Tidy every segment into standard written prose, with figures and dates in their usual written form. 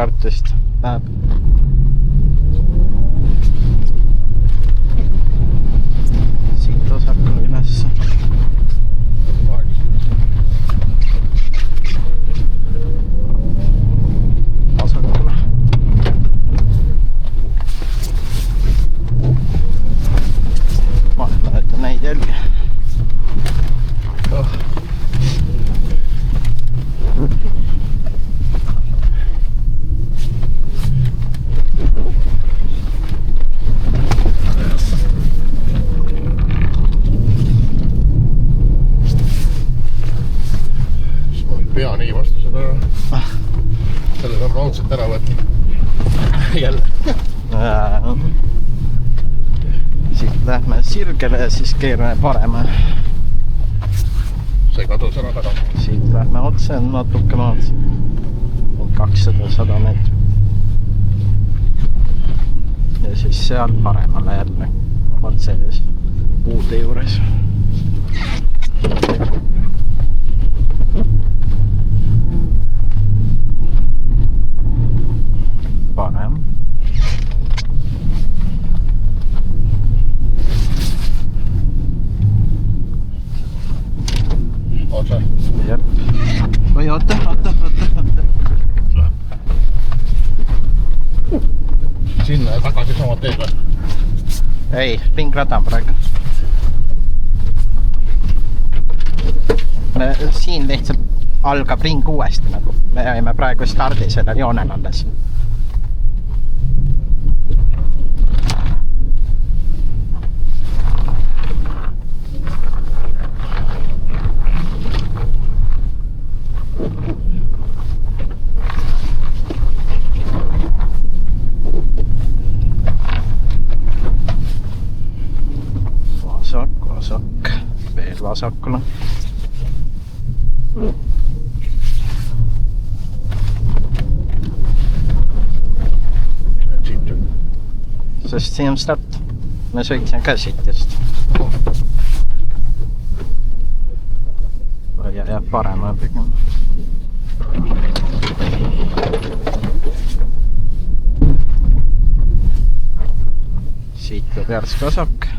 Tartust läheb. Siit vasakule üles. Vasakule. Vahetan neid jälgi. Pea nii vastu seda ära. Selle saab raudselt ära võtta. Jälle. Siit lähme sirgele ja siis keerame parema. See kadus ära taga. Siit lähme otse natuke maad. 200 meetrit. Ja siis seal paremale jälle. Otse puude juures. Parem. Otse. Jep. Või oota. Sinna ja tagasi samad teed või? Ei, ringrada on praegu. Siin lihtsalt algab ring uuesti nagu. Me jäime praegu stardi sellel joonel alles. Vasak, veel vasakule. Sest siin on start. Me sõitsin ka siit just. Ja parema pigem. Siit tuleb järsk vasak.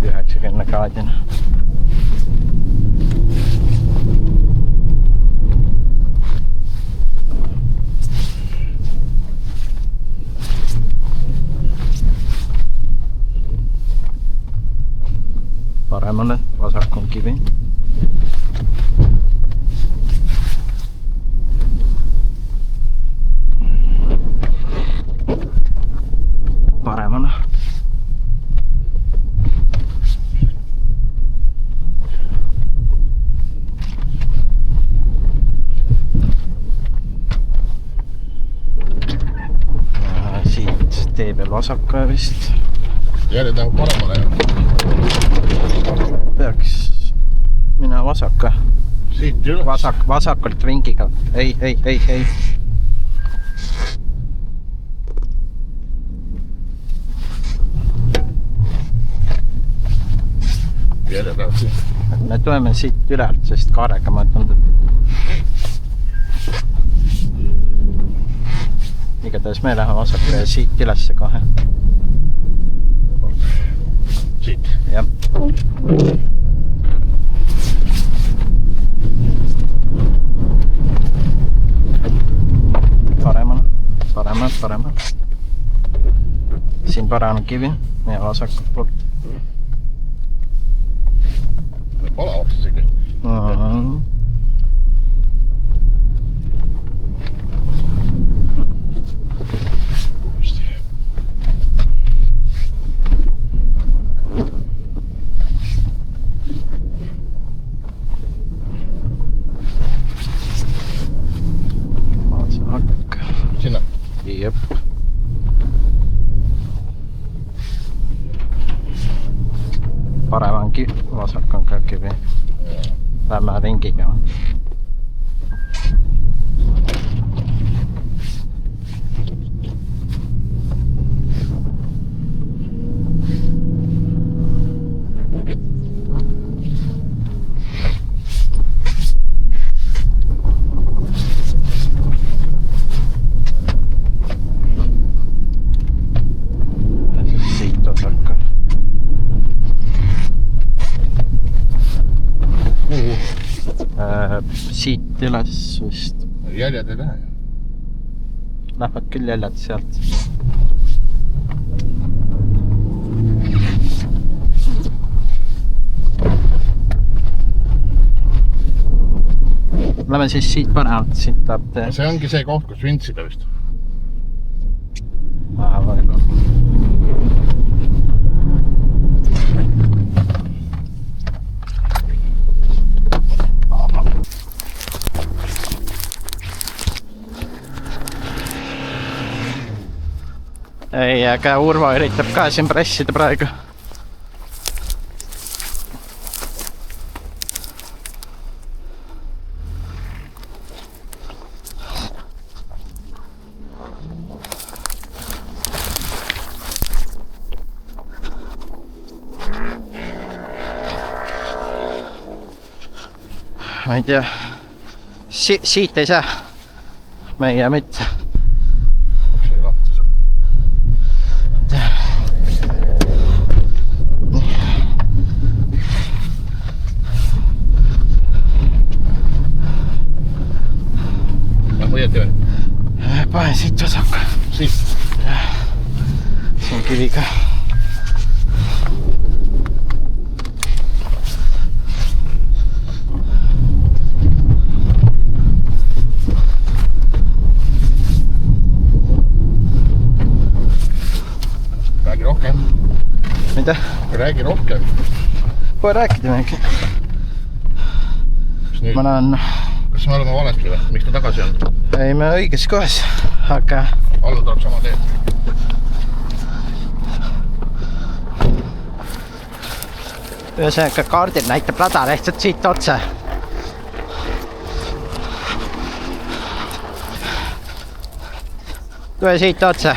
90 kraadina. Paremale, vasak on kivi. Paremale. Tee peal vasaka vist. Järjed läheb paremale ja? Peaks minna vasaka. Siit üles? Vasakult ringiga. Ei. Järjed läheb siin. Me tuleme siit ülelt, sest kaarega ma tundub. Igatahes me läheme vasakule ja siit ülesse kohe. Siit? Jah. Paremale. Siin parem kivi ja vasakul poolt. Palavaks isegi. Sinna? Jep. Parem on kivi, vasak on ka kivi. Lähme ringiga. siit üles vist. Jäljed ei lähe. Lähevad küll jäljed sealt. Lähme siis siit paremalt, siit läheb tee. See ongi see koht, kus vintsida vist. Võib-olla. Ei, aga Urvo üritab ka siin pressida praegu. Ma ei tea, siit ei saa, meie mitte. See ei lahti seal. Lähme õieti veel? Panen siit vasaku. Siit? See on kivi ka. Räägi rohkem. Mida? Räägi rohkem. Kohe rääkida mingi. Ma näen... Kas me oleme valesti või? Miks ta tagasi on? Ei, me õiges kohas, aga... Alla tuleb sama teed. Ühesõnaga kaardil näitab rada lihtsalt siit otse. Tule siit otse.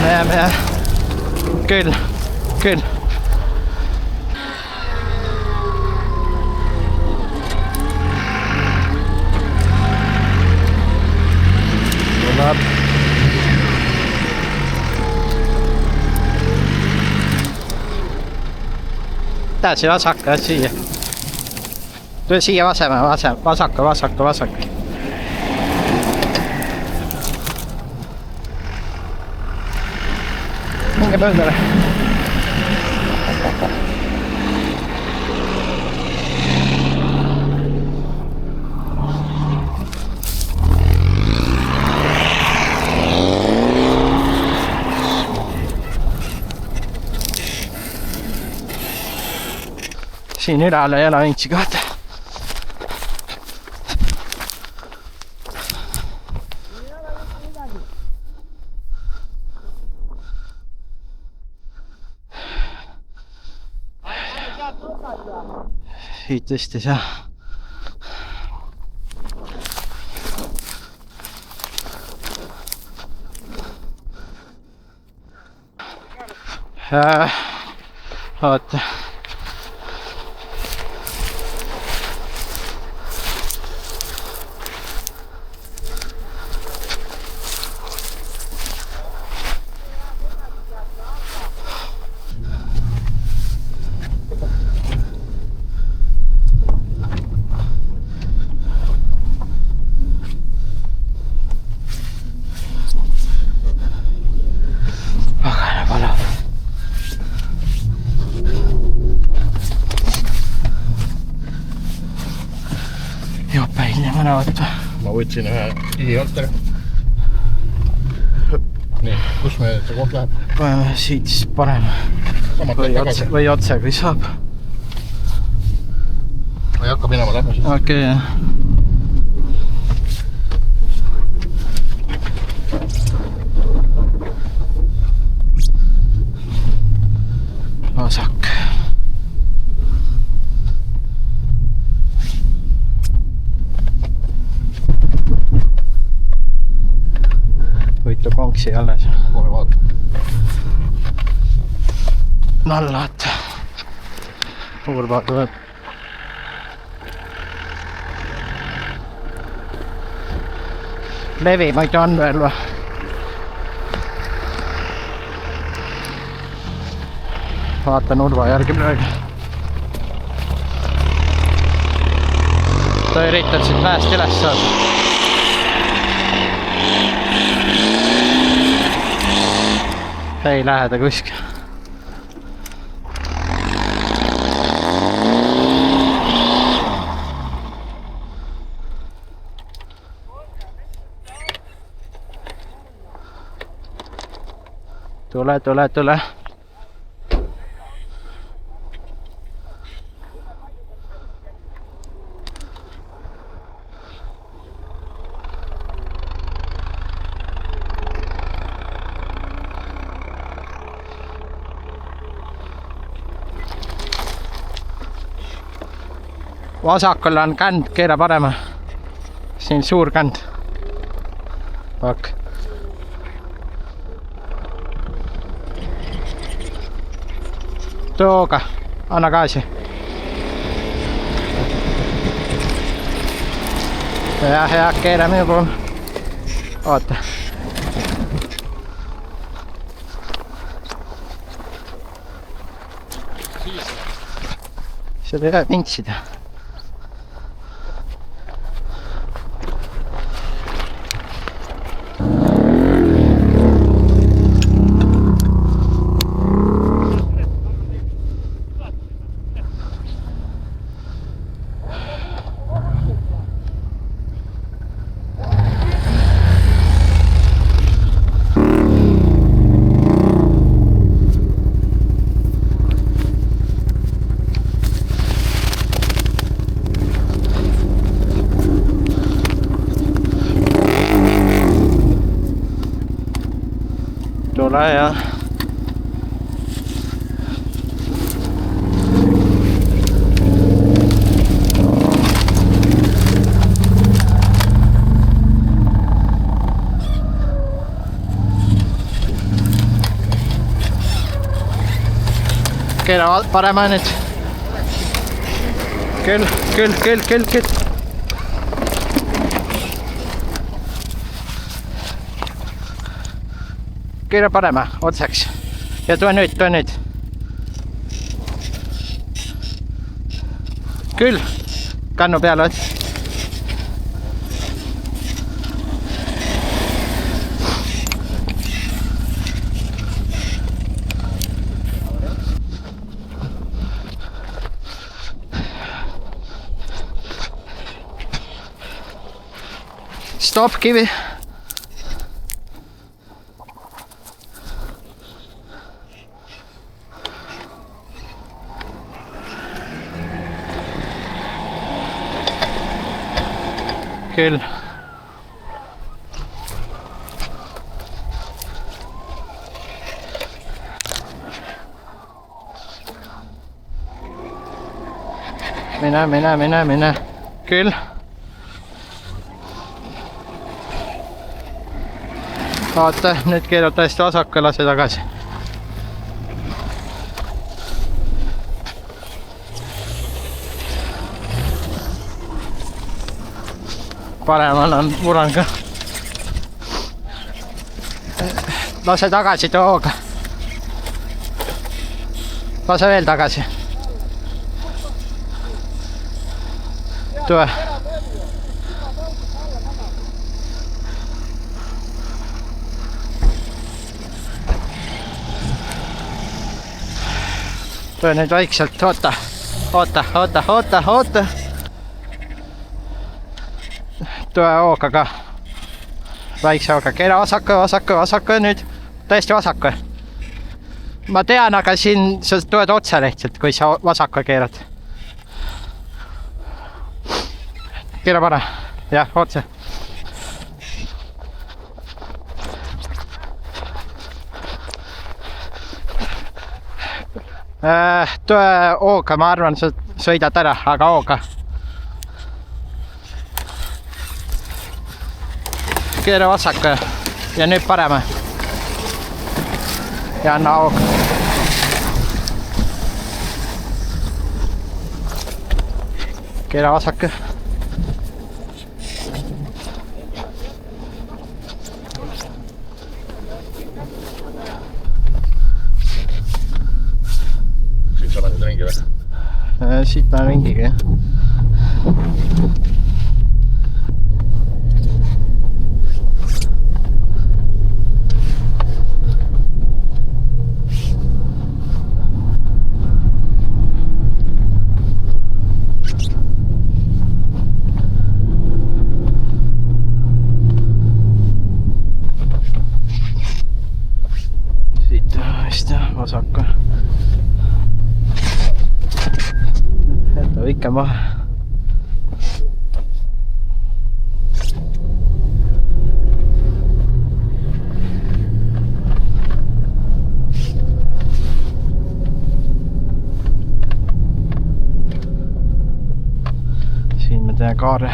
Jääme. Küll. Tuleb. Tähsi vasaka siia. Tule siia vasaka. Minge pöördele. Siin üleval ei ole vintsi kohta. Siit tõesti ei saa. Oota. Ma võtsin ühe kihi alt ära. Nii, kus me see koht läheb? Paneme siit siis parem. Või otse, kui saab. Ma ei hakka minema, lähme siis. Okei, jah. Vasak. Võitu konksi alles. Kohe vaata. Nallad. Urva tuleb. Levimaid on veel või? vaatan Urvo järgi praegu. Ta üritab siit mäest üles saada. Ei lähe ta kuskil. Tule. Vasakul on känd, keera parema. Siin suur känd. Pak. Tooga, anna gaasi. Hea, keera minu pool. Oota. Seda ei ole vintsida. Tule ja keera parema nüüd. Küll. Keera parema, otsaks. Ja tule nüüd. Küll. Kannu peale ots. Stop, kivi. Küll. Mine. Küll. Vaata, nüüd keerab täiesti vasakule, lase tagasi. Paremal on muran ka. Lase tagasi tooga. Lase veel tagasi. Tule. Tule nüüd vaikselt, oota. Tule hooga ka. Väikse hooga, keera vasaku nüüd. Täiesti vasaku. Ma tean, aga siin sa tuled otse lihtsalt, kui sa vasaku keerad. Keera pane. Jah, otse. Tule hooga, ma arvan, sa sõidad ära, aga hooga. Keera vasaku ja nüüd parema. Ja anna hooga. Keera vasaku. siit lähen ringiga, jah. Siit vist vasaku. Jäta ikka maha. Siin ma teen kaare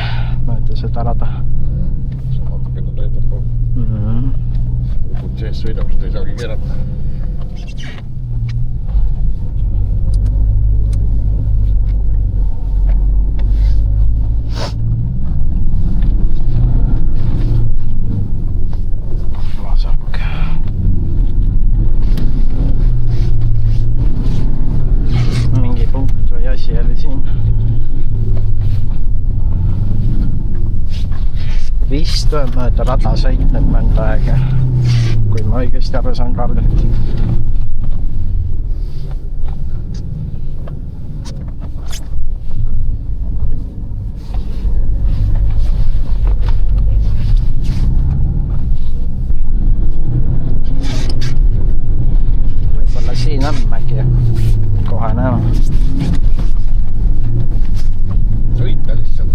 mööda seda rada. See on natukene täitab kogu. Kui sees sõidab, siis ei saagi keerata. Vasak. Mingi punkt või asi oli siin. Vist on mööda rada sõitnud mõnda aega, kui ma õigesti aru saan Karlilt. Võib-olla siin on mägi, kohe näeme. Sõita lihtsalt.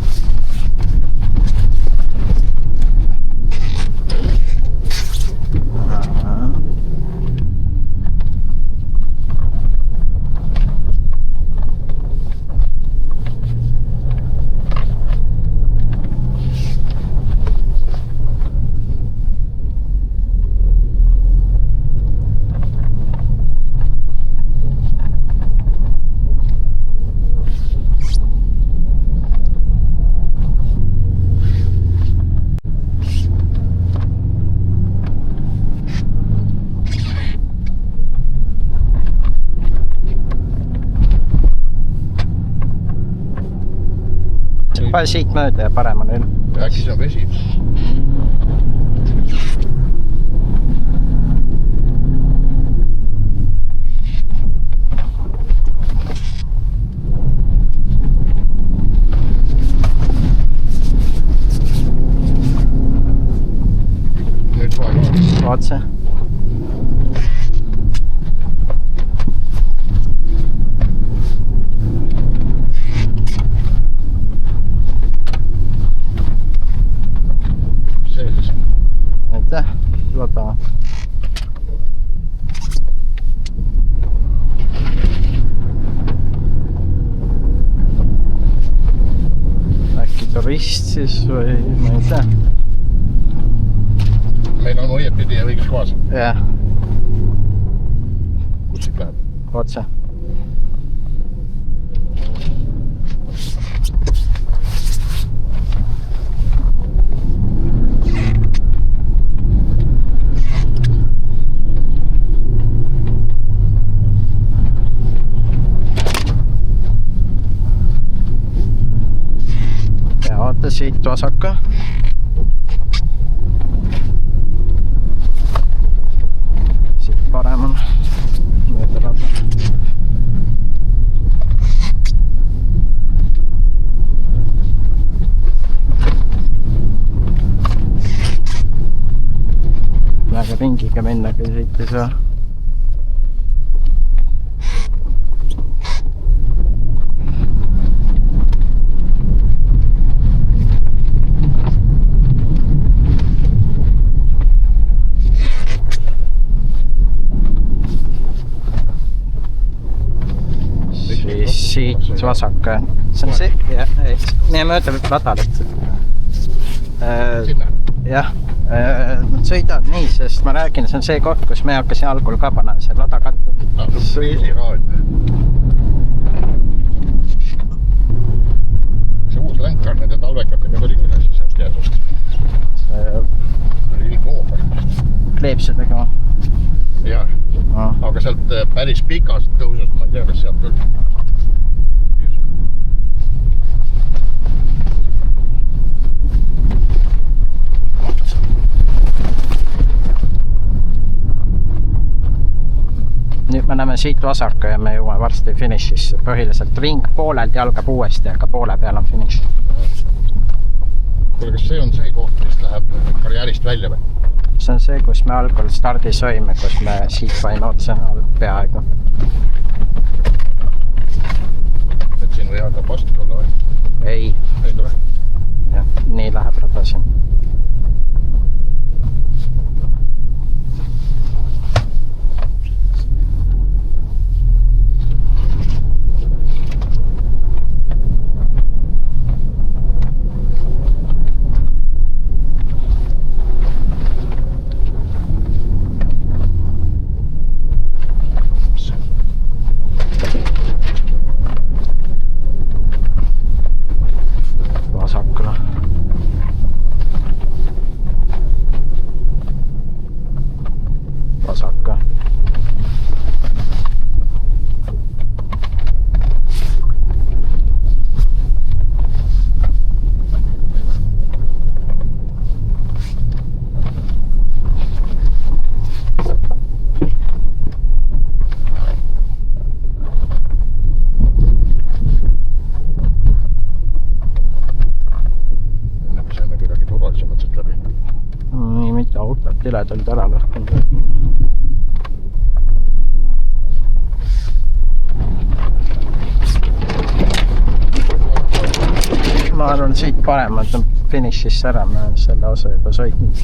Pane siit mööda ja parem on üle. Äkki see on vesi. Nüüd vaja. Otse. Aitäh, lota. Äkki turist siis või ma ei tea. Meil on õiepidi ja õiges kohas. Jah. Kus siit läheb? Otse. Vaata siit vasaka. Siit parem on mööda rada. Väga ringiga minna, kui siit ei saa. Siit vasak. See on see, nii mööda radalit. Sinna? Jah, sõidad nii, sest ma räägin, see on see koht, kus me hakkasin algul ka panema, see rada kattud. See on esiraad. See uus länkar nende talvekatega tuli üles sealt jääsust. See oli nii koomast. Kleepsedega. Jah, aga sealt päris pikast tõusust, ma ei tea, kas sealt küll võtame siit vasaku ja me jõuame varsti finišisse. Põhiliselt ring poolelt jalgab uuesti, aga poole peal on finiš. Kuule, kas see on see koht, mis läheb karjäärist välja või? See on see, kus me algul stardis võime, kus me siit võime otse peaaegu. Et siin või aga pastik olla või? Ei. Ei tule? Jah, nii läheb rada siin. Vasakule. Vasakka. Nii mitte autot tiledalt ära lõhkunud. Ma arvan siit paremalt on finišisse ära, me olen selle osa juba sõitnud.